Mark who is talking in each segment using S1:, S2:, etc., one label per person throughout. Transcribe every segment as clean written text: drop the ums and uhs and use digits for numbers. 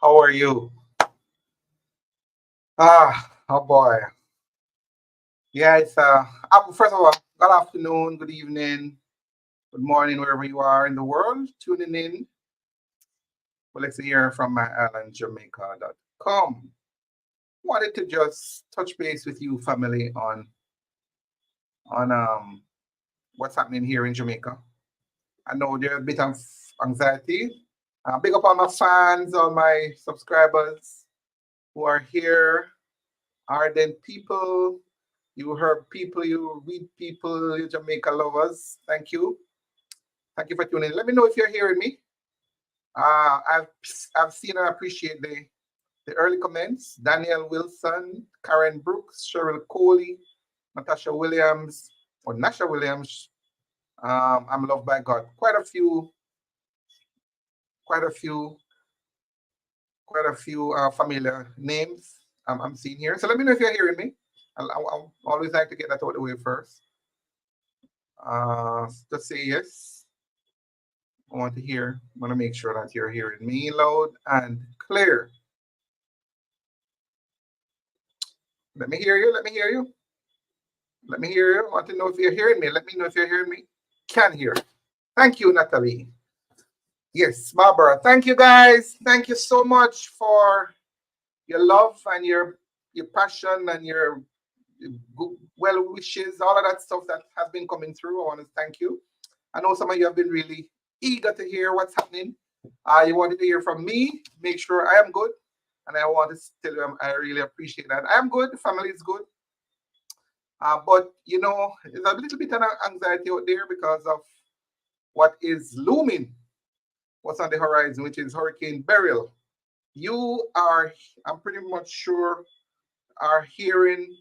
S1: How are you? Oh boy. Yeah, it's first of all, good afternoon, good evening, good morning, wherever you are in the world, tuning in. Well, let's hear from my island, Jamaica.com. Wanted to just touch base with you, family, on what's happening here in Jamaica. I know there's a bit of anxiety. Big up all my fans, all my subscribers who are here, ardent people. You heard people, you read people, you Jamaica lovers. Thank you. Thank you for tuning in. Let me know if you're hearing me. I've seen and appreciate the early comments. Daniel Wilson, Karen Brooks, Cheryl Coley, Natasha Williams, or Nasha Williams. I'm loved by God. Quite a few, quite a few familiar names I'm seeing here. So let me know if you're hearing me. I'll always like to get that out of the way first. Just say yes. I want to hear. I want to make sure that you're hearing me loud and clear. Let me hear you. Let me hear you. Let me hear you. I want to know if you're hearing me. Let me know if you're hearing me. Can hear. Thank you, Natalie. Yes, Barbara. Thank you, guys. Thank you so much for your love and your passion and your good well wishes, all of that stuff that has been coming through. I want to thank you. I know some of you have been really eager to hear what's happening. You wanted to hear from me. Make sure I am good. And I want to tell you I really appreciate that. I am good. The family is good. But, there's a little bit of anxiety out there because of what is looming, what's on the horizon, which is Hurricane Beryl. You are, I'm pretty much sure, are hearing,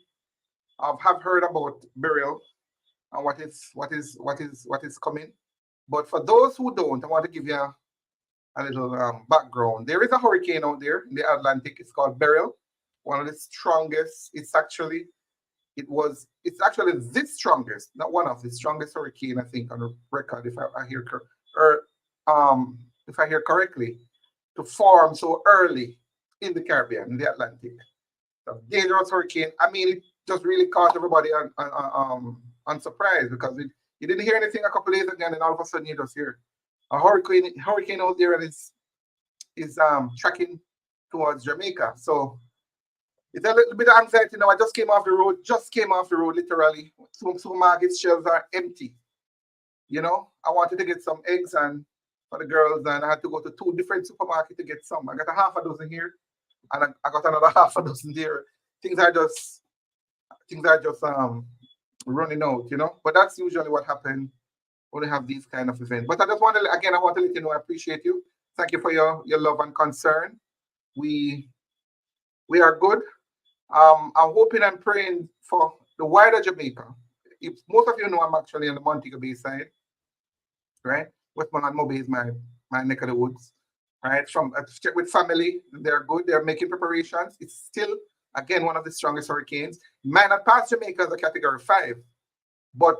S1: have heard about Beryl and what is coming. But for those who don't, I want to give you a little background. There is a hurricane out there in the Atlantic. It's called Beryl, one of the strongest. It's actually the strongest, not one of the strongest hurricane I think on the record, or if I hear correctly, to form so early in the Caribbean, in the Atlantic. A dangerous hurricane. I mean, it just really caught everybody on surprise because you didn't hear anything a couple days ago, and then all of a sudden you just hear a hurricane out there, and is tracking towards Jamaica. So it's a little bit of anxiety now. I just came off the road, literally. Some supermarket shelves are empty. I wanted to get some eggs and for the girls, and I had to go to two different supermarkets to get some. I got a half a dozen here, and I got another half a dozen there. Things are just running out. But that's usually what happens when we have these kind of events. But I just want to again, I want to let you know I appreciate you. Thank you for your love and concern. We we are good. I'm hoping and praying for the wider Jamaica. If most of you know, I'm actually on the Montego Bay side, right? Westmoreland Mobile is my neck of the woods, right? From check with family, they're good. They're making preparations. It's still again one of the strongest hurricanes. Might not pass Jamaica as a Category 5, but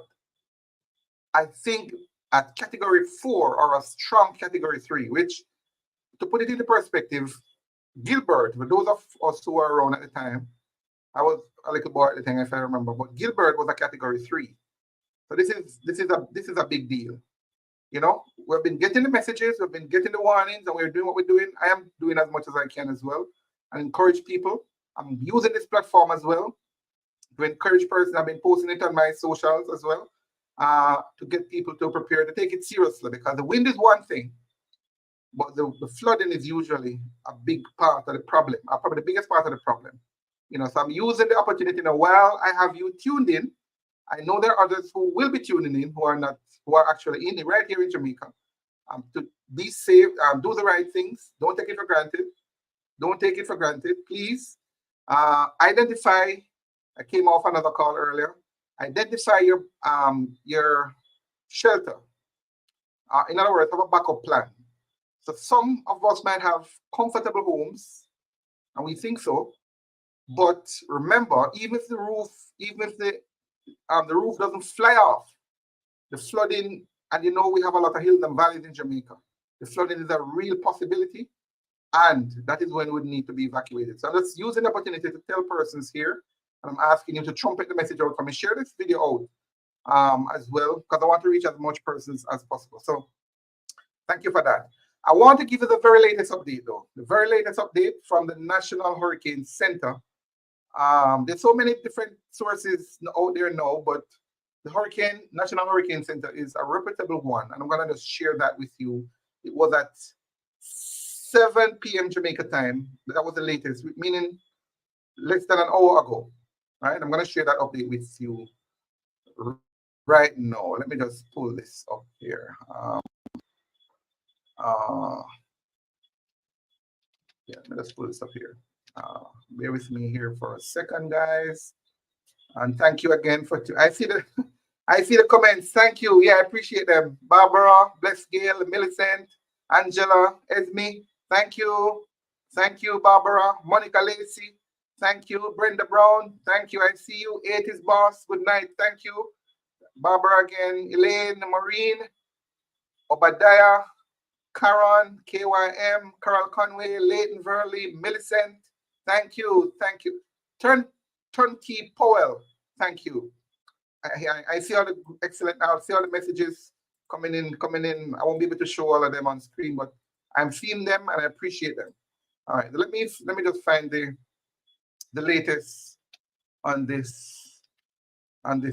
S1: I think at Category 4 or a strong Category 3, which to put it into perspective, Gilbert, for those of us who were around at the time, I was a little boy at the time, if I remember, but Gilbert was a Category 3. So this is a big deal. We've been getting the messages, we've been getting the warnings, and we're doing what we're doing. I am doing as much as I can as well. I encourage people. I'm using this platform as well to encourage persons. I've been posting it on my socials as well to get people to prepare to take it seriously because the wind is one thing, but the flooding is usually a big part of the problem, probably the biggest part of the problem. So I'm using the opportunity now while I have you tuned in. I know there are others who will be tuning in who are actually in it right here in Jamaica. To be safe, do the right things. Don't take it for granted. Don't take it for granted, please. Identify. I came off another call earlier. Identify your shelter. In other words, have a backup plan. So some of us might have comfortable homes, and we think so. But remember, even if the roof doesn't fly off, the flooding, and we have a lot of hills and valleys in Jamaica. The flooding is a real possibility. and that is when we would need to be evacuated. So I'm just using the opportunity to tell persons here, and I'm asking you to trumpet the message out for me. Share this video out as well, because I want to reach as much persons as possible. So thank you for that. I want to give you the very latest update, though. The very latest update from the National Hurricane Center. There's so many different sources out there now, but the National Hurricane Center is a reputable one, and I'm going to just share that with you. It was at 7 p.m. Jamaica time. That was the latest, meaning less than an hour ago. Right? I'm going to share that update with you right now. Let me just pull this up here. Yeah, let me just pull this up here. Bear with me here for a second, guys. And thank you again for I see the comments. Thank you. Yeah, I appreciate them. Barbara, Bless Gail, Millicent, Angela, Esme. Thank you. Thank you, Barbara. Monica Lacey. Thank you. Brenda Brown. Thank you. I see you. 80s Boss. Good night. Thank you. Barbara again. Elaine, Maureen, Obadiah, Karen, KYM, Carol Conway, Leighton Verley, Millicent. Thank you. Thank you. Turnkey Powell. Thank you. I see all the excellent. I see all the messages coming in. I won't be able to show all of them on screen, but I'm seeing them and I appreciate them. All right, let me just find the latest on this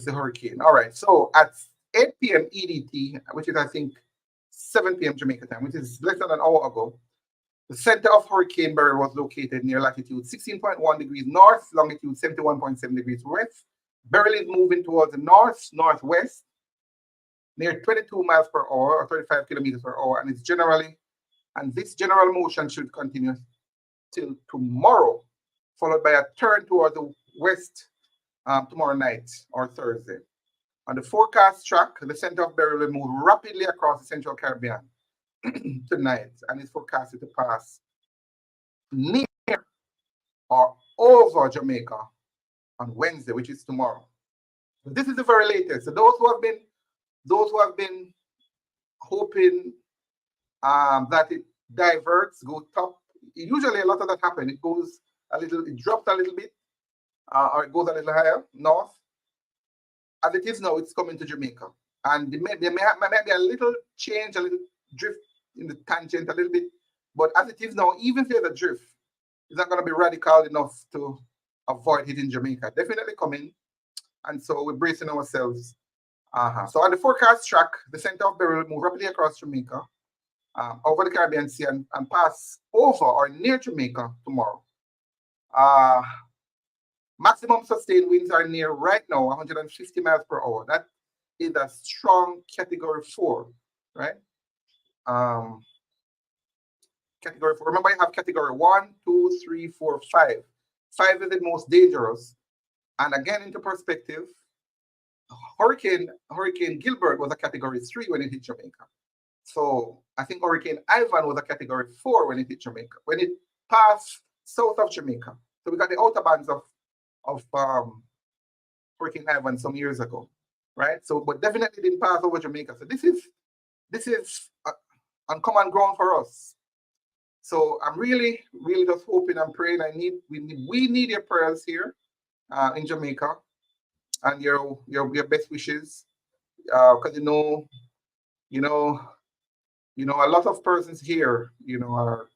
S1: hurricane. All right, so at 8 p.m. EDT, which is I think 7 p.m. Jamaica time, which is less than an hour ago, the center of Hurricane Beryl was located near latitude 16.1 degrees north, longitude 71.7 degrees west. Beryl is moving towards the northwest, near 22 miles per hour or 35 kilometers per hour, and this general motion should continue till tomorrow, followed by a turn toward the west tomorrow night or Thursday. On the forecast track, the center of Beryl will move rapidly across the Central Caribbean tonight, and is forecasted to pass near or over Jamaica on Wednesday, which is tomorrow. So this is the very latest. So those who have been hoping that it diverts, goes top. Usually a lot of that happens. It goes a little, it drops a little bit, or it goes a little higher north. As it is now, it's coming to Jamaica, and there may be a little change, a little drift in the tangent a little bit, but as it is now, even if there's a drift, it's not going to be radical enough to avoid hitting Jamaica. Definitely coming, and so we're bracing ourselves. So on the forecast track, the center of Beryl will move rapidly across Jamaica, over the Caribbean Sea, and pass over or near Jamaica tomorrow. Maximum sustained winds are near right now 150 miles per hour. That is a strong category 4, right? Category 4. Remember, you have category 1, 2, 3, 4, 5. 5 is the most dangerous. And again, into perspective, Hurricane Gilbert was a category 3 when it hit Jamaica. So I think Hurricane Ivan was a category 4 when it hit Jamaica, when it passed south of Jamaica. So we got the outer bands of Hurricane Ivan some years ago, right? So, but definitely didn't pass over Jamaica. So this is uncommon ground for us. So I'm really just hoping and praying. We need your prayers here in Jamaica, and your best wishes, because you know a lot of persons here, are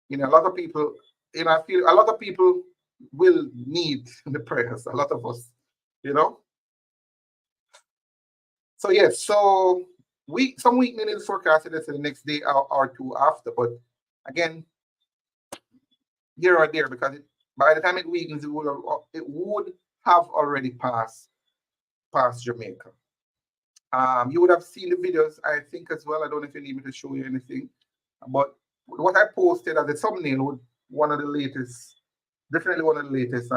S1: a lot of people. I feel a lot of people will need the prayers. A lot of us, So yes, so some weakening is forecasted for the next day or two after, but again, here or there, because by the time it weakens, it would have already passed Jamaica. You would have seen the videos, I think, as well. I don't know if you need me to show you anything, but what I posted as a thumbnail would definitely one of the latest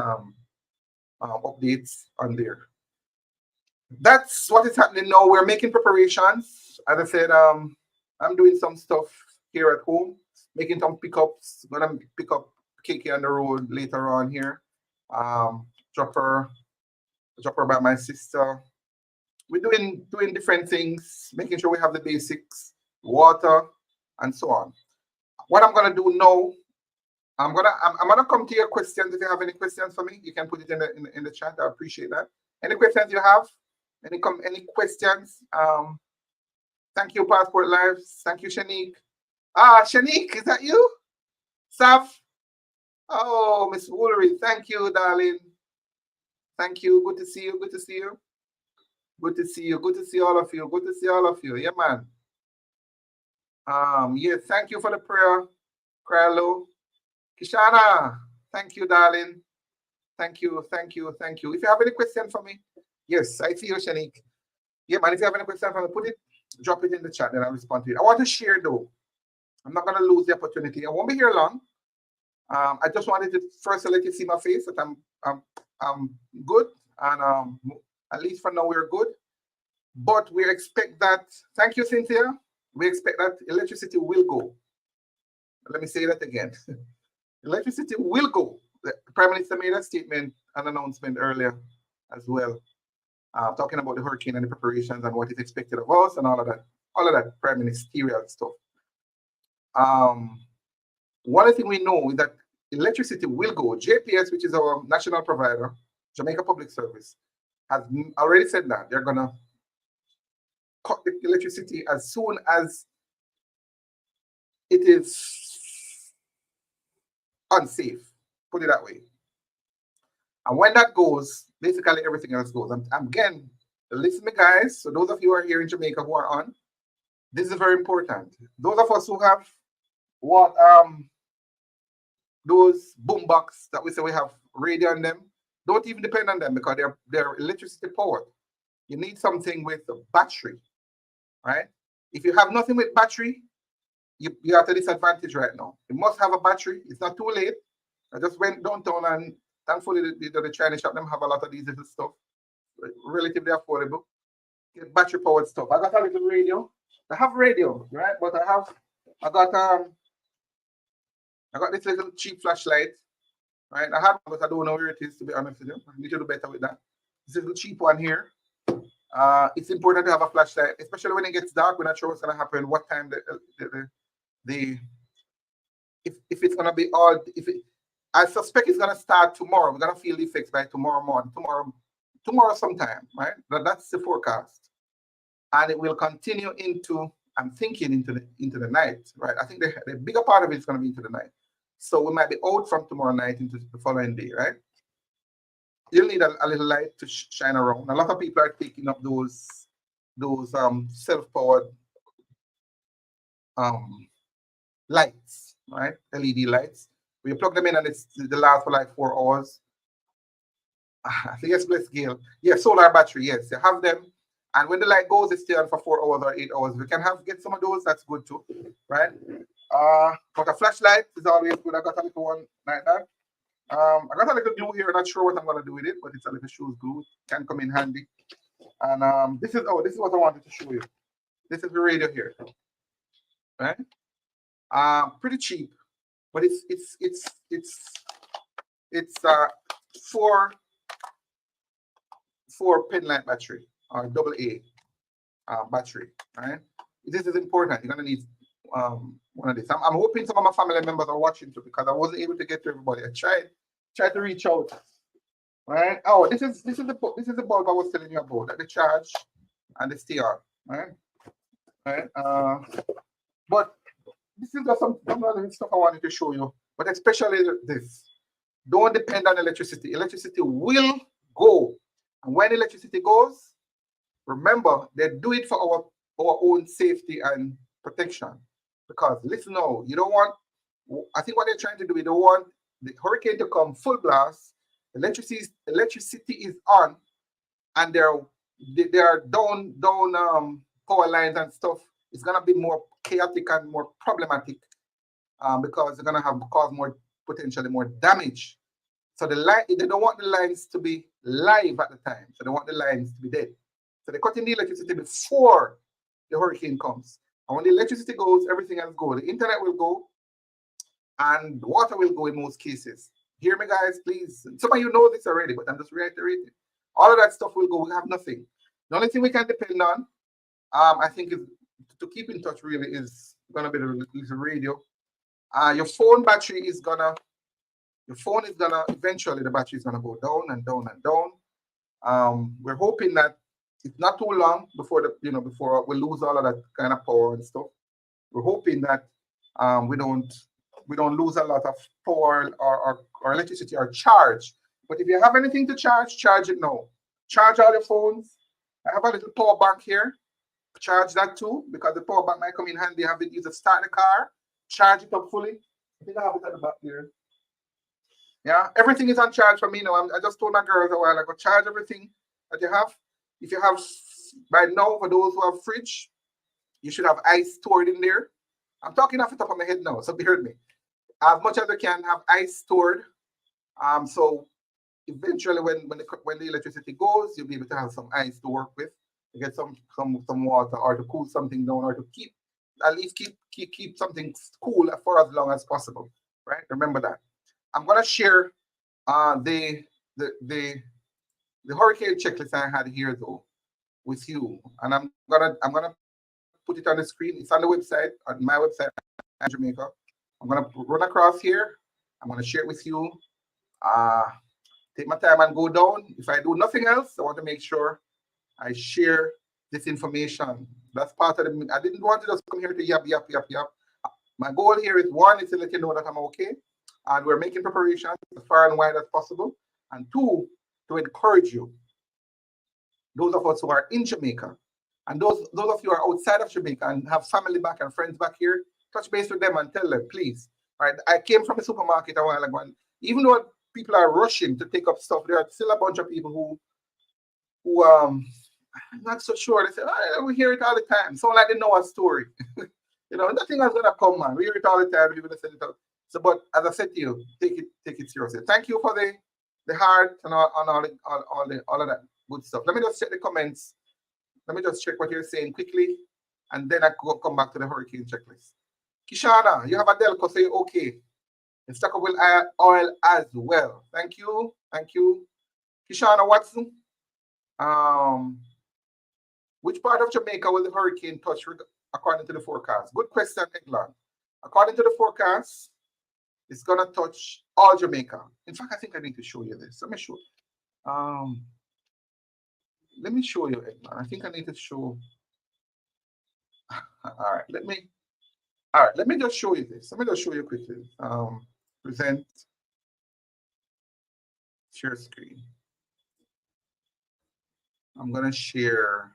S1: updates on there. That's what is happening now. We're making preparations. As I said, I'm doing some stuff here at home, making some pickups. Gonna pick up KK on the road later on here. Drop her by my sister. We're doing different things, making sure we have the basics, water, and so on. What I'm gonna do now, I'm gonna come to your questions. If you have any questions for me, you can put it in the chat. I appreciate that. Any questions you have? Any questions? Thank you, Passport Lives. Thank you, Shanique. Shanique, is that you? Saf? Oh, Miss Woolery, thank you, darling. Thank you. Good to see you. Good to see you. Good to see you. Good to see all of you. Good to see all of you. Yeah, man. Yeah, thank you for the prayer, Kralo. Kishana, thank you, darling. Thank you, thank you, thank you. If you have any question for me, yes, I see you, Shanique. Yeah, man, if you have any question for me, drop it in the chat and I'll respond to it. I want to share though. I'm not gonna lose the opportunity. I won't be here long. I just wanted to first let you see my face that I'm good, and at least for now we're good. But we expect that. Thank you, Cynthia. We expect that electricity will go. Let me say that again. Electricity will go. The Prime Minister made a statement, an announcement earlier as well, talking about the hurricane and the preparations and what is expected of us and all of that prime ministerial stuff. One thing we know is that electricity will go. JPS, which is our national provider, Jamaica Public Service, has already said that they're gonna cut the electricity as soon as it is unsafe, put it that way. And when that goes, basically everything else goes. Again, listen me guys, so those of you who are here in Jamaica who are on, this is very important. Those of us who have what those boombox that we say we have radio on them, don't even depend on them because they're electricity powered. You need something with a battery, right? If you have nothing with battery, you have a disadvantage right now. You must have a battery. It's not too late. I just went downtown and thankfully the Chinese shop them have a lot of these little stuff, relatively affordable. Get battery powered stuff. I got a little radio. I have radio, right? But I got this little cheap flashlight, right? I have, but I don't know where it is, to be honest with you. I need to do better with that. This little cheap one here. It's important to have a flashlight, especially when it gets dark. We're not sure what's gonna happen, what time if it's gonna be all. I suspect it's gonna start tomorrow. We're gonna feel the effects by tomorrow morning, tomorrow sometime, right? That's the forecast, and it will continue into. I'm thinking into the night, right? I think the bigger part of it is gonna be into the night. So we might be out from tomorrow night into the following day, right? You'll need a little light to shine around. A lot of people are taking up those self-powered lights, right? LED lights. We plug them in and they last for like 4 hours. I think it's bless Gail. Yeah, solar battery, yes. You have them. And when the light goes, it's still on for 4 hours or 8 hours. We can get some of those, that's good too, right? But a flashlight is always good. I got a little one like that. I got a little glue here. Not sure what I'm gonna do with it, but it's a little shoes glue. Can come in handy. And this is what I wanted to show you. This is the radio here, right? Pretty cheap, but it's 4 pin light battery or AA battery, right? This is important. You're gonna need one of these. I'm hoping some of my family members are watching too because I wasn't able to get to everybody. I tried to reach out, right? Oh, this is the bulb I was telling you about, like the charge and the STR, right? Right. But this is just some other stuff I wanted to show you, but especially this. Don't depend on electricity. Electricity will go, and when electricity goes, remember they do it for our own safety and protection. Because listen now, you don't want. I think what they're trying to do, they don't want the hurricane to come full blast. Electricity is on, and they're down power lines and stuff. It's gonna be more chaotic and more problematic because they're gonna cause potentially more damage. So they don't want the lines to be live at the time. So they want the lines to be dead. So they're cutting the electricity before the hurricane comes. And when the electricity goes, everything else goes. The internet will go, and water will go in most cases. Hear me, guys, please. Some of you know this already, but I'm just reiterating. All of that stuff will go. We have nothing. The only thing we can depend on, I think, is to keep in touch. Really, is going to be the radio. Your phone battery is gonna, eventually the battery is gonna go down and down and down. We're hoping that it's not too long before before we lose all of that kind of power and stuff. We're hoping that we don't lose a lot of power or electricity or charge. But if you have anything to charge it now. Charge all your phones. I have a little power bank here. Charge that too, because the power bank might come in handy. Have it use to start the car, charge it up fully. I think I have it at the back here. Yeah, everything is on charge for me now. I just told my girls a while ago, charge everything that you have. If you have, by now, for those who have fridge, you should have ice stored in there. I'm talking off the top of my head now, so bear with me. As much as you can have ice stored. So eventually, when the electricity goes, you'll be able to have some ice to work with, to get some water, or to cool something down, or to keep at least keep something cool for as long as possible. Right? Remember that. I'm gonna share the hurricane checklist I had here though with you, and I'm gonna put it on the screen. It's on the website, on my website in Jamaica. I'm gonna run across here. I'm gonna share it with you. Take my time and go down. If I do nothing else, I want to make sure I share this information. That's part of the. I didn't want to just come here to yap. My goal here is, one, is to let you know that I'm okay, and we're making preparations as far and wide as possible. And two, to encourage you, those of us who are in Jamaica, and those of you who are outside of Jamaica and have family back and friends back here, touch base with them and tell them, please. Right? I came from a supermarket a while ago, and even though people are rushing to take up stuff, there are still a bunch of people who I'm not so sure. They say, oh, we hear it all the time. So like they know a story. Nothing is gonna come, man. We hear it all the time. People say it out. So, but as I said to you, take it seriously. Thank you for the heart and all of that good stuff. Let me just check the comments. Let me just check what you're saying quickly, and then I could come back to the hurricane checklist. Kishana, you have a Delco, say okay. And stuck up with oil as well. Thank you. Kishana Watson. Which part of Jamaica will the hurricane touch according to the forecast? Good question, Eglon. According to the forecast, it's gonna touch all Jamaica. In fact, I think I need to show you this. Let me show. Let me show you, Eglon. I think I need to show. All right, let me just show you this. Let me just show you quickly. Present, share screen. I'm gonna share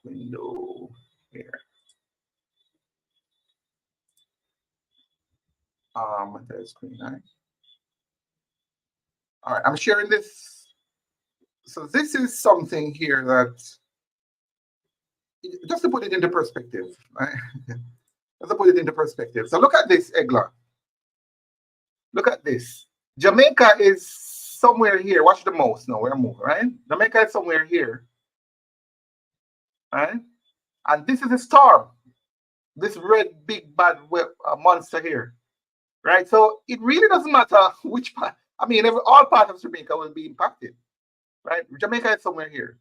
S1: window here. There's screen, right? All right, I'm sharing this. So this is something here that, just to put it into perspective, right? Just to put it into perspective. So look at this, Egla. Look at this. Jamaica is somewhere here. Watch the mouse now. We're moving, right? Jamaica is somewhere here, right? And this is a storm. This red big bad monster here, right? So it really doesn't matter which part. I mean, all parts of Jamaica will be impacted, right? Jamaica is somewhere here.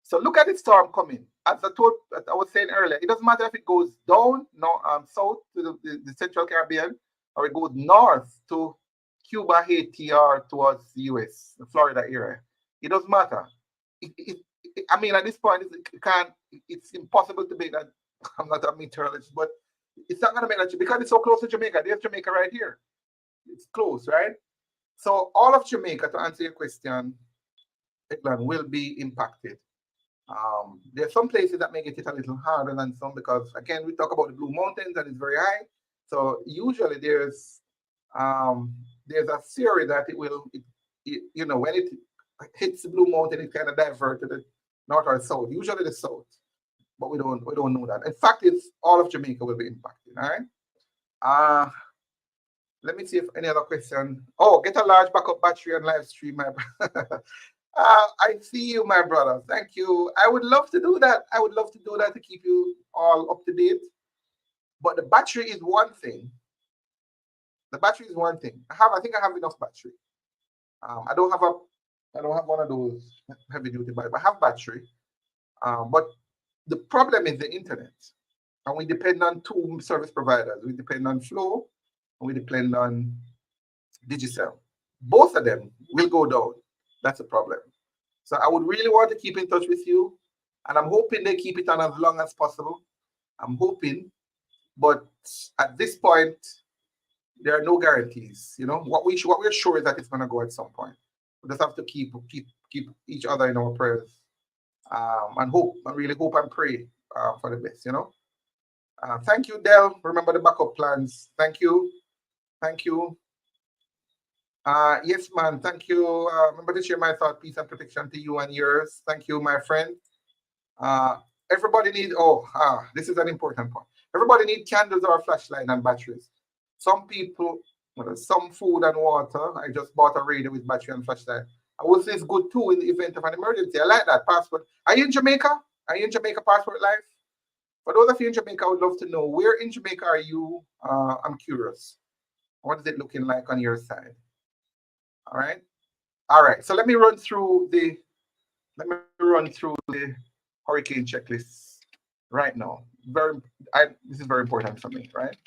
S1: So look at the storm coming. As I was saying earlier, it doesn't matter if it goes down, south to the Central Caribbean, or it goes north to Cuba, Haiti, or towards the US, the Florida area. It doesn't matter. I mean, at this point, it's impossible to make that. I'm not a meteorologist, but it's not going to make that because it's so close to Jamaica. There's Jamaica right here. It's close, right? So all of Jamaica, to answer your question, will be impacted. There are some places that may get it a little harder than some because, again, we talk about the Blue Mountains and it's very high. So usually there's a theory that it will, when it hits the Blue Mountain, it kind of divert to the north or south. Usually the south, but we don't know that. In fact, it's all of Jamaica will be impacted. All right. Let me see if any other question. Oh, get a large backup battery and live stream, my brother. I see you, my brother. Thank you. I would love to do that. I would love to do that to keep you all up to date. But the battery is one thing. The battery is one thing. I think I have enough battery. I don't have one of those heavy duty batteries. I have battery. But the problem is the internet. And we depend on two service providers. We depend on Flow and we depend on Digicel. Both of them will go down. That's a problem. So I would really want to keep in touch with you. And I'm hoping they keep it on as long as possible. I'm hoping. But at this point, there are no guarantees. You know, what we're sure is that it's gonna go at some point. We just have to keep each other in our prayers. And hope, I really hope and pray for the best, you know. Thank you, Del. Remember the backup plans. Thank you. Thank you. Yes, man. Thank you. Remember to share my thought, peace, and protection to you and yours. Thank you, my friend. Everybody need, this is an important point. Everybody need candles or a flashlight and batteries. Some people, some food and water. I just bought a radio with battery and flashlight. I would say it's good too in the event of an emergency. I like that. Passport. Are you in Jamaica? Are you in Jamaica Passport Life? For those of you in Jamaica, I would love to know, where in Jamaica are you? I'm curious. What is it looking like on your side? All right. All right. So let me run through the hurricane checklist right now. This is very important for me, right?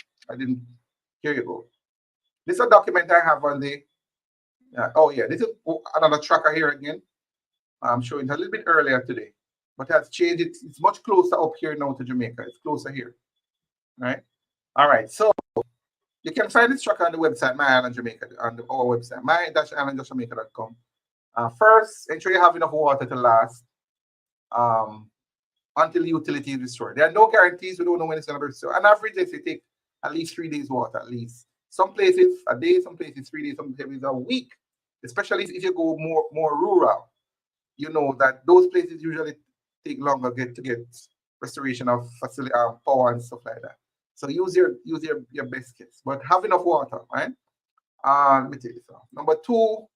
S1: Here you go. This is a document I have on the this is another tracker here again. I'm showing it a little bit earlier today, but it has changed. It's much closer up here now to Jamaica. It's closer here, right? All right. So you can find this tracker on the website, My Island Jamaica, on our website, my-island-jamaica.com. First, ensure you have enough water to last until the utility is restored. There are no guarantees. We don't know when it's going to be restored. On average, they say take at least 3 days water, at least. Some places a day, some places 3 days, some places a week. Especially if you go more rural, you know that those places usually take longer to get restoration of facility, power and stuff like that. So use your best guess, but have enough water, right? Let me take this off. Number 2.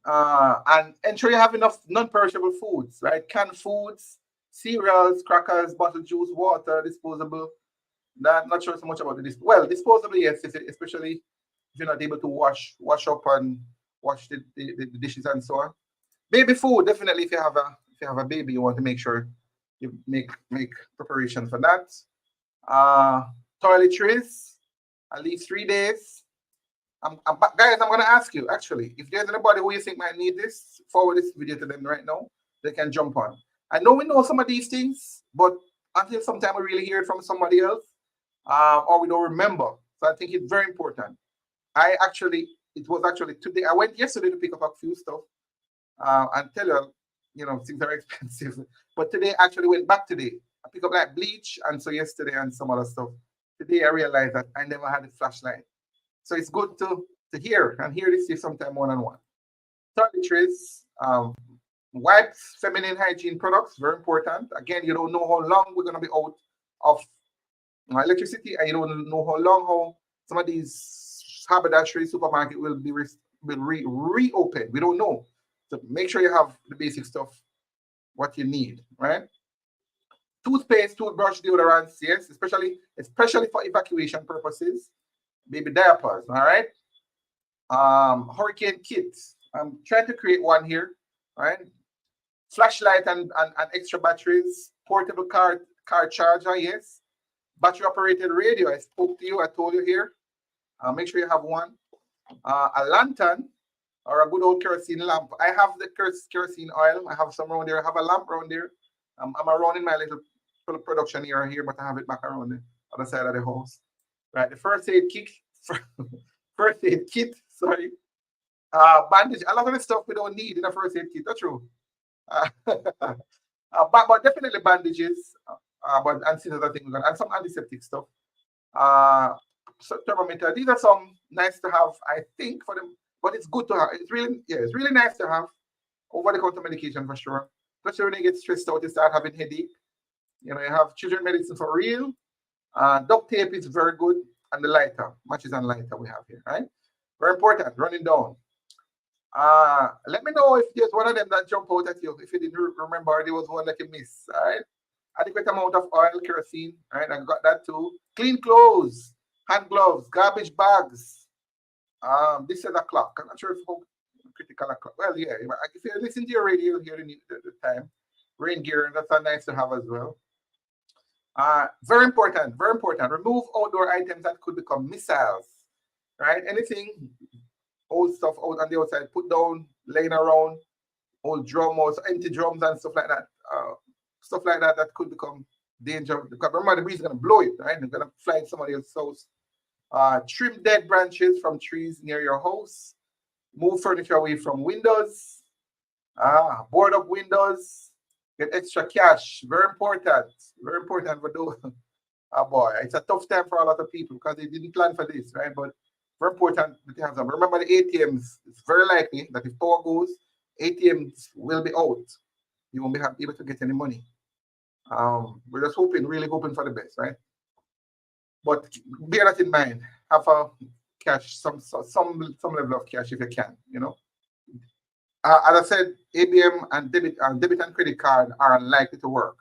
S1: And ensure you have enough non-perishable foods, right? Canned foods, cereals, crackers, bottled juice, water, disposable. Not sure so much about the disposable, yes, especially if you're not able to wash up and wash the dishes and so on. Baby food, definitely. If you have a baby, you want to make sure you make preparation for that. Toiletries, at least 3 days. Guys, I'm going to ask you, actually, if there's anybody who you think might need this, forward this video to them right now. They can jump on. I know we know some of these things, but until sometime we really hear it from somebody else, or we don't remember. So I think it's very important. It was actually today. I went yesterday to pick up a few stuff and tell you, things are expensive. But today, I actually went back today. I picked up like bleach, and so yesterday and some other stuff. Today, I realized that I never had a flashlight. So it's good to hear this sometime one-on-one. Toiletries, wipes, feminine hygiene products, very important. Again, you don't know how long we're going to be out of electricity, and you don't know how long some of these haberdashery supermarket will reopen. We don't know. So make sure you have the basic stuff, what you need, right? Toothpaste, toothbrush, deodorants, yes, especially for evacuation purposes. Baby diapers, all right? Hurricane kits. I'm trying to create one here, right? Flashlight and extra batteries, portable car charger, yes. Battery operated radio. I spoke to you, I told you here. Make sure you have one. A lantern or a good old kerosene lamp. I have the kerosene oil. I have some around there. I have a lamp around there. I'm around in my little production area here, but I have it back around the other side of the house. Right, the first aid kit, sorry. Bandage, a lot of the stuff we don't need in a first aid kit, that's true. But definitely bandages, and some other things, and some antiseptic stuff. So thermometer, these are some nice to have, I think, for them, but it's good to have. It's really nice to have over-the-counter medication for sure. Especially when you get stressed out, you start having headache. You have children medicine for real. Duct tape is very good, and the lighter, matches and lighter we have here, right? Very important, running down. Let me know if there's one of them that jump out at you. If you didn't remember, there was one that you missed, all right? Adequate amount of oil, kerosene, all right? I got that too. Clean clothes, hand gloves, garbage bags. This is a clock. I'm not sure if critical. Well, yeah, if you listen to your radio, you'll hear the time. Rain gear, that's nice to have as well. Very important, very important. Remove outdoor items that could become missiles, right? Anything, old stuff out on the outside, put down, laying around, old drum or empty drums and stuff like that. Stuff like that that could become danger. Because remember, the breeze is going to blow it, right? It's going to fly in somebody else's house. Trim dead branches from trees near your house. Move furniture away from windows. Board up windows. Get extra cash. Very important. Very important for those. Oh boy, it's a tough time for a lot of people because they didn't plan for this, right? But very important that you have them. Remember the ATMs. It's very likely that if power goes, ATMs will be out. You won't be able to get any money. We're just hoping, really hoping for the best, right? But bear that in mind. Have a cash, some level of cash if you can, you know. As I said, ABM and debit and credit card are unlikely to work.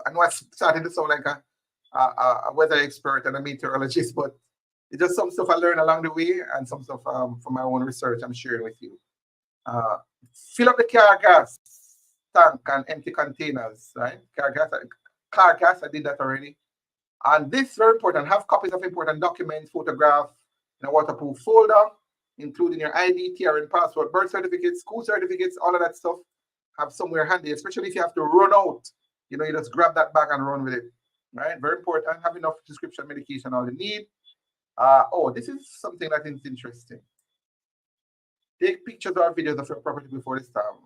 S1: I know I'm starting to sound like a weather expert and a meteorologist, but it's just some stuff I learned along the way and some stuff from my own research I'm sharing with you. Fill up the car gas tank and empty containers, right? Car gas, I did that already. And this is very important. Have copies of important documents, photographs in a waterproof folder, including your ID, TRN passport, birth certificates, school certificates, all of that stuff. Have somewhere handy, especially if you have to run out. You know, you just grab that bag and run with it, right? Very important. Have enough prescription medication, all you need. This is something that is interesting. Take pictures or videos of your property before this time.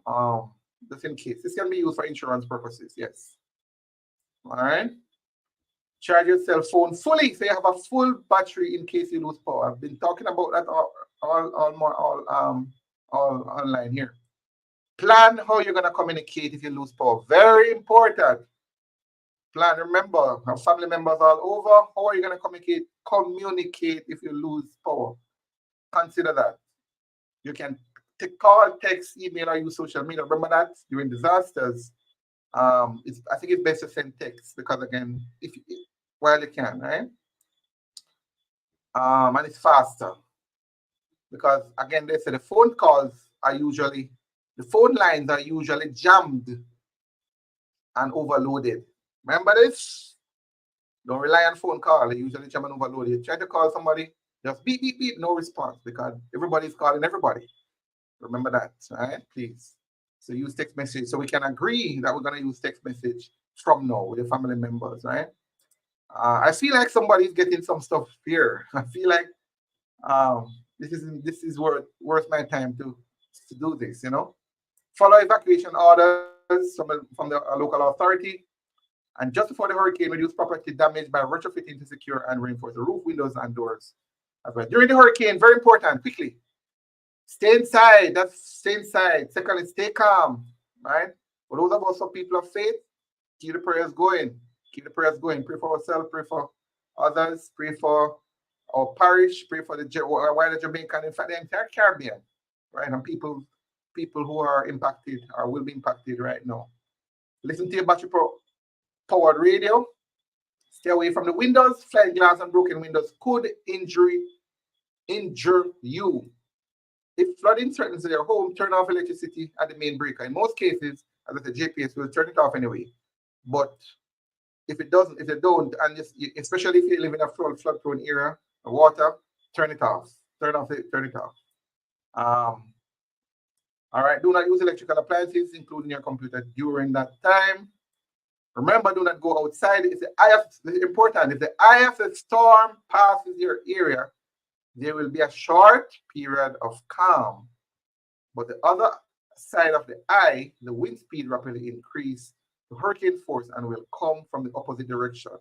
S1: Just in case. This can be used for insurance purposes, yes. All right. Charge your cell phone fully, so you have a full battery in case you lose power. I've been talking about that all online here. Plan how you're gonna communicate if you lose power. Very important. Plan. Remember, have family members all over. How are you gonna communicate if you lose power? Consider that. You can call, text, email, or use social media. Remember that during disasters. I think it's best to send text because again, while you can, right? And it's faster because again, they say the phone lines are usually jammed and overloaded. Remember this? Don't rely on phone call. They usually jam and overloaded. Try to call somebody, just beep, beep, beep, no response because everybody's calling everybody. Remember that, right? Please. So use text message. So we can agree that we're going to use text message from now with your family members, right? I feel like somebody's getting some stuff here. I feel like this is worth my time to do this, you know. Follow evacuation orders from the local authority. And just before the hurricane, reduce property damage by retrofitting to secure and reinforce the roof, windows, and doors. During the hurricane, very important, quickly. Stay inside. Stay inside. Secondly, stay calm, right? For those of us who are people of faith, keep the prayers going. Keep the prayers going. Pray for ourselves, pray for others, pray for our parish, pray for the wider Jamaica, and in fact, the entire Caribbean, right? And people who are impacted or will be impacted right now. Listen to your battery-powered radio. Stay away from the windows. Flying glass and broken windows could injure you. If flooding threatens your home, turn off electricity at the main breaker. In most cases, as I said, JPS will turn it off anyway. But if they don't, and especially if you live in a flood-prone area, water, turn it off. Turn it off. All right. Do not use electrical appliances, including your computer, during that time. Remember, do not go outside. It's important. If the eye of the storm passes your area, there will be a short period of calm. But the other side of the eye, the wind speed rapidly increase to hurricane force and will come from the opposite direction.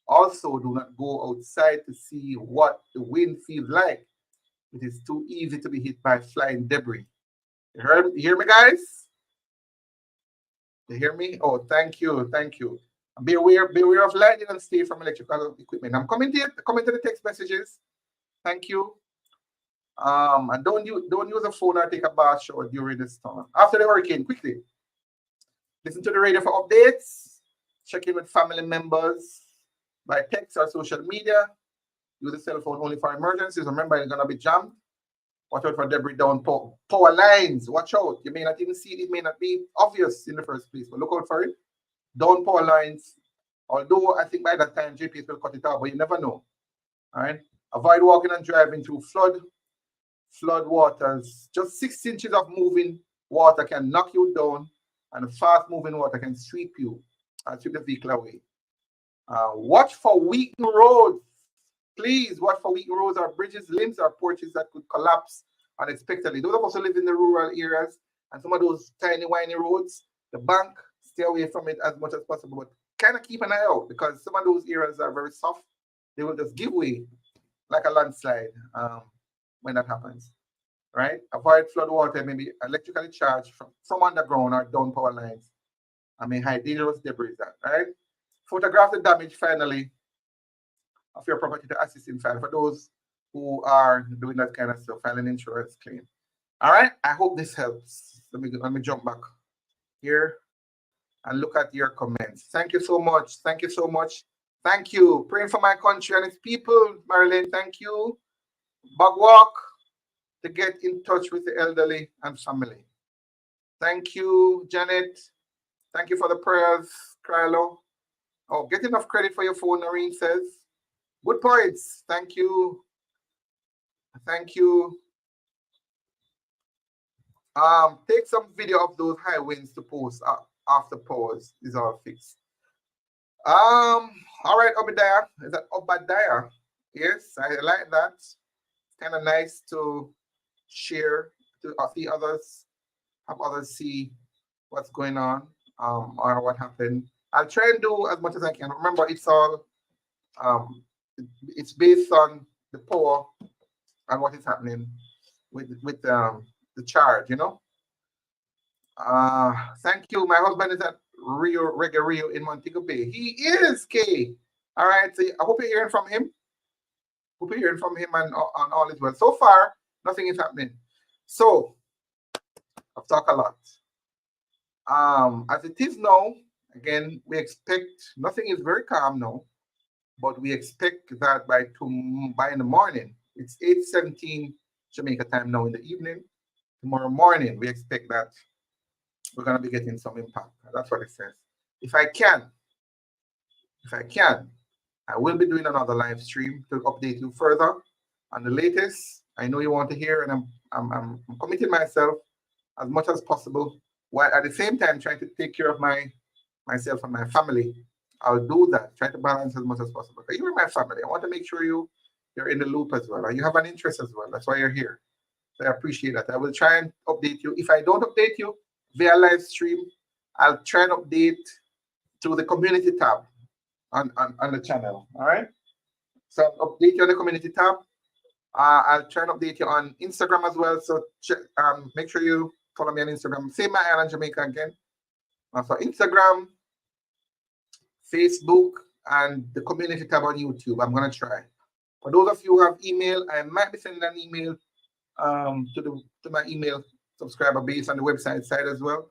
S1: Also, do not go outside to see what the wind feels like. It is too easy to be hit by flying debris. You hear me, guys? You hear me? Oh, thank you. Be aware of lightning and stay from electrical equipment. I'm coming to the text messages. Thank you. And don't use a phone or take a bath shower during the storm. After the hurricane, quickly. Listen to the radio for updates. Check in with family members by text or social media. Use the cell phone only for emergencies. Remember, it's gonna be jammed. Watch out for debris down power lines. Watch out. You may not even see it. It may not be obvious in the first place, but look out for it. Down power lines. Although I think by that time GPS will cut it out, but you never know. All right. Avoid walking and driving through flood waters. Just 6 inches of moving water can knock you down, and fast moving water can sweep you and sweep the vehicle away. Watch for weakened roads. Please watch for weakened roads or bridges, limbs, or porches that could collapse unexpectedly. Those of us who live in the rural areas and some of those tiny, whiny roads, the bank, stay away from it as much as possible. But kind of keep an eye out because some of those areas are very soft. They will just give way like a landslide when that happens. Right? Avoid flood water, maybe electrically charged from underground or down power lines. I mean, high dangerous debris. Right? Photograph the damage finally of your property to assist in file for those who are doing that kind of stuff, filing insurance claim. All right, I hope this helps. Let me jump back here and look at your comments. Thank you so much. Thank you so much. Thank you. Praying for my country and its people, Marilyn. Thank you. Bugwalk to get in touch with the elderly and family. Thank you, Janet. Thank you for the prayers, Krylo. Oh, get enough credit for your phone, Noreen says. Good points. Thank you. Thank you. Take some video of those high winds to post after pause is all fixed. All right, Obadiah. Is that Obadiah? Yes, I like that. It's kind of nice to share, to see others, have others see what's going on or what happened. I'll try and do as much as I can. Remember, it's all it's based on the power and what is happening with the charge, you know. Thank you. My husband is at Reggae Rio in Montego Bay. He is, Kay. All right. So I hope you're hearing from him. Hope you're hearing from him and all is well. So far, nothing is happening. So I've talked a lot. As it is now, again, we expect nothing is very calm now, but we expect that by in the morning, it's 8:17 Jamaica time now in the evening. Tomorrow morning, we expect that we're going to be getting some impact. That's what it says. If I can, I will be doing another live stream to update you further on the latest. I know you want to hear, and I'm committing myself as much as possible, while at the same time trying to take care of myself and my family. I'll do that, try to balance as much as possible. But you're my family. I want to make sure you're in the loop as well, and you have an interest as well. That's why you're here. So I appreciate that. I will try and update you. If I don't update you via live stream, I'll try and update through the community tab on the channel. All right. So I'll update you on the community tab. I'll try and update you on Instagram as well. So make sure you follow me on Instagram. Same my Island Jamaica again. So Instagram, Facebook, and the community tab on YouTube. I'm gonna try. For those of you who have email, I might be sending an email to my email subscriber base on the website side as well.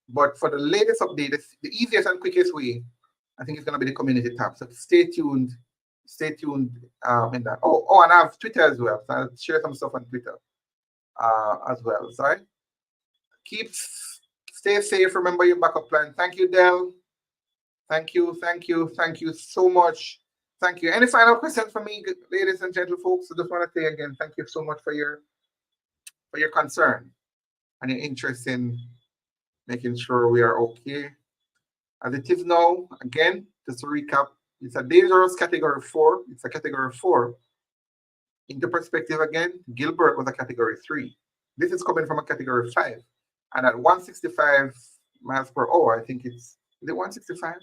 S1: But for the latest update, the easiest and quickest way, I think it's gonna be the community tab. So stay tuned. Stay tuned in that. Oh, and I have Twitter as well. So I'll share some stuff on Twitter as well. Sorry. Stay safe. Remember your backup plan. Thank you, Del. Thank you so much. Thank you. Any final questions for me, ladies and gentle folks? I just want to say again, thank you so much for your concern and your interest in making sure we are okay. As it is now, again, just to recap, it's a dangerous category 4. It's a category 4. Into perspective again, Gilbert was a category 3. This is coming from a category 5. And at 165 miles per hour, I think is it 165?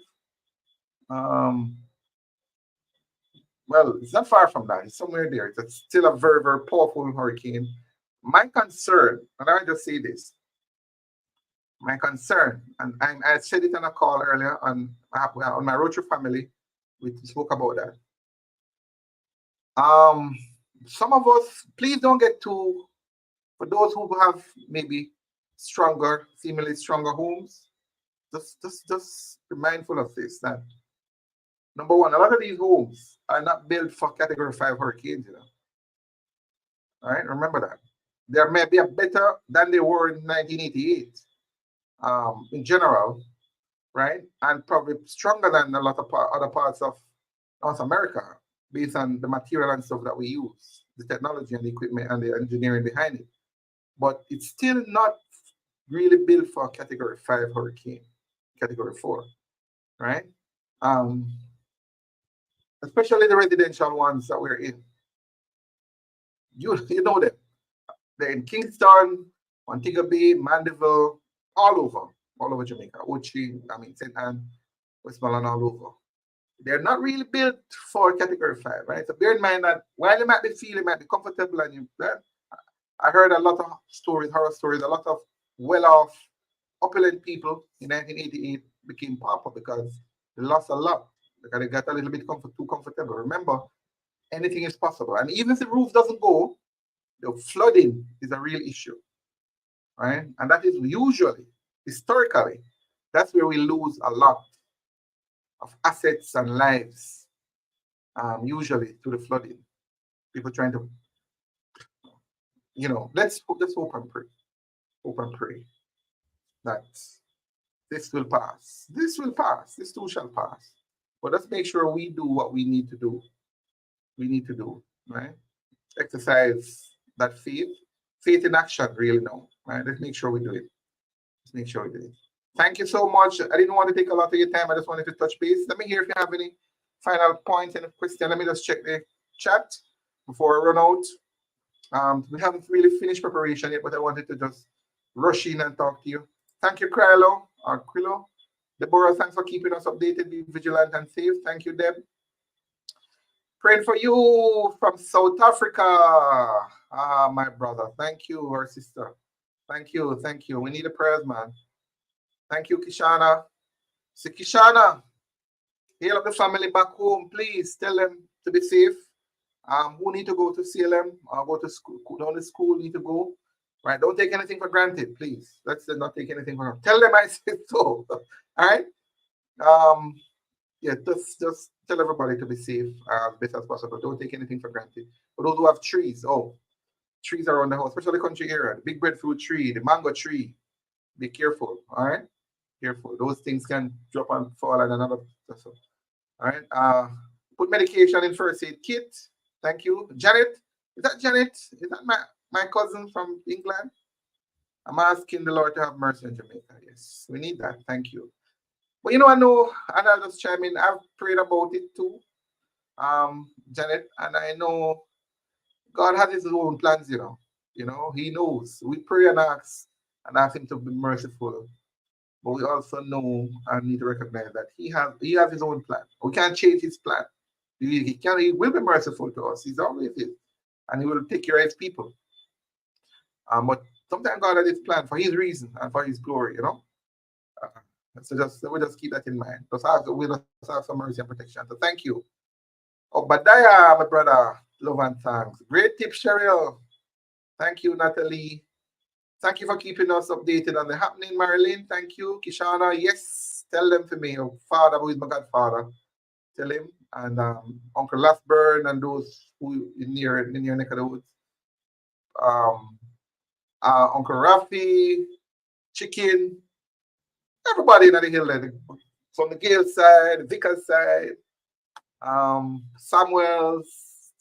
S1: Well, it's not far from that. It's somewhere there. It's still a very, very powerful hurricane. My concern, and I just say this, my concern, and I said it on a call earlier on my road trip family, we spoke about that. Some of us, please don't get too, for those who have maybe seemingly stronger homes, just be mindful of this, that number one, a lot of these homes are not built for category 5 hurricanes, you know. All right, remember that. They may be better than they were in 1988 in general, right? And probably stronger than a lot of other parts of North America based on the material and stuff that we use, the technology and the equipment and the engineering behind it. But it's still not really built for a Category 5 hurricane, Category 4, right? Um, Especially the residential ones that we're in. You know them. They're in Kingston, Montego Bay, Mandeville, all over Jamaica, Ochi, I mean, St. Anne, Westmoreland, all over. They're not really built for Category 5, right? So bear in mind that while you might be feeling, might be comfortable, and I heard a lot of stories, horror stories, a lot of well-off, opulent people in 1988 became pauper because they lost a lot because they got a little bit too comfortable. Remember, anything is possible. And even if the roof doesn't go, the flooding is a real issue, right? And that is usually, historically, that's where we lose a lot of assets and lives, usually through the flooding. People trying to, let's hope and pray. Hope and pray that this will pass. This will pass. This too shall pass. But let's make sure we do what we need to do. We need to do, right? Exercise that faith. Faith in action, really now, right? Let's make sure we do it. Let's make sure we do it. Thank you so much. I didn't want to take a lot of your time. I just wanted to touch base. Let me hear if you have any final points and a question. Let me just check the chat before I run out. We haven't really finished preparation yet, but I wanted to just rush in and talk to you. Thank you, Krilo or Quilo. Deborah, thanks for keeping us updated. Be vigilant and safe. Thank you, Deb. Praying for you from South Africa. My brother. Thank you, our sister. Thank you. Thank you. We need the prayers, man. Thank you, Kishana. So, Kishana, heal up the family back home. Please tell them to be safe. Who need to go to CLM or go to school, down to school, need to go. Right? Don't take anything for granted, please. Let's not take anything for granted. Tell them I said so. All right? Yeah, just tell everybody to be safe as best as possible. Don't take anything for granted. For those who have trees, trees around the house, especially the country area, the big breadfruit tree, the mango tree. Be careful, all right? Careful. Those things can drop and fall and another. All right. Put medication in first aid kit. Thank you. Janet. Is that Janet? Is that my cousin from England? I'm asking the Lord to have mercy on Jamaica. Yes, we need that. Thank you. But I know, and I'll just chime in. I've prayed about it too, Janet, and I know God has His own plans. He knows. We pray and ask Him to be merciful, but we also know and need to recognize that He has His own plan. We can't change His plan. He will be merciful to us. He's always is, and He will take care of His people. But sometimes God has His plan for His reason and for His glory. So we just keep that in mind. We just have some mercy and protection. So thank you. Obadiah, my brother, love and thanks. Great tip, Cheryl. Thank you, Natalie. Thank you for keeping us updated on the happening, Marilyn. Thank you, Kishana. Yes, tell them to me. Father, who is my godfather, tell him. And Uncle Lastburn and those who in your neck of the woods. Uncle Rafi, Chicken. Everybody in the hill, from the Gale side, Vickers side, Samuels,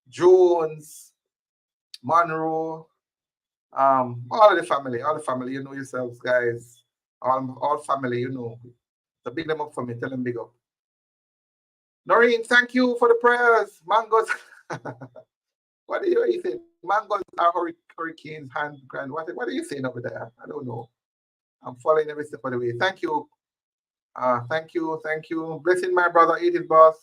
S1: Jones, Monroe, all of the family, you know yourselves, guys. All family, So big them up for me, tell them big up. Noreen, thank you for the prayers. Mangoes. What are you saying? Mangoes are hurricanes, hand grand. What are you saying over there? I don't know. I'm following every step of the way. Thank you. Thank you. Blessing my brother, Edith Boss.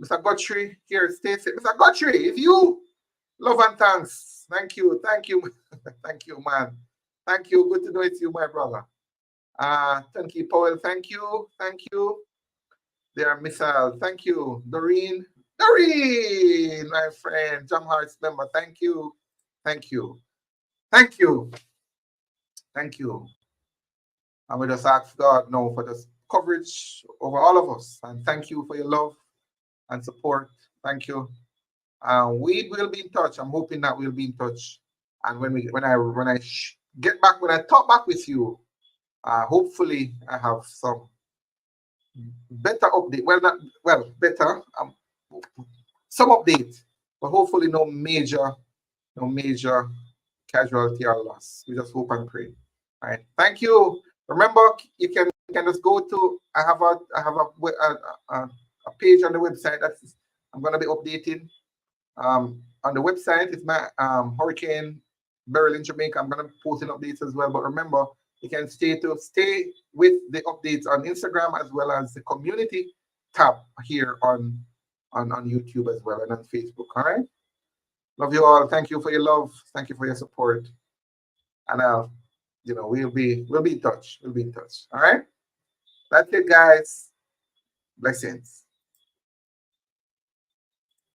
S1: Mr. Godfrey, here, stay safe. Mr. Godfrey, it's you. Love and thanks. Thank you. Thank you, man. Thank you. Good to know it's you, my brother. Thank you, Powell. Thank you. There, Missile. Thank you. Doreen, my friend. Jam Hearts member. Thank you. And we just ask God now for this coverage over all of us. And thank you for your love and support. Thank you. We will be in touch. I'm hoping that we'll be in touch And when I get back, when I talk back with you, hopefully I have some better update. Well, not well, better. Some update, but hopefully no major casualty or loss. We just hope and pray. All right. Thank you. Remember, you can just go to. I have a page on the website that I'm gonna be updating. On the website, it's my Hurricane Beryl in Jamaica. I'm gonna be posting updates as well. But remember, you can stay with the updates on Instagram as well as the community tab here on YouTube as well and on Facebook. All right. Love you all. Thank you for your love. Thank you for your support. And we'll be in touch. We'll be in touch. All right. That's it, guys. Blessings.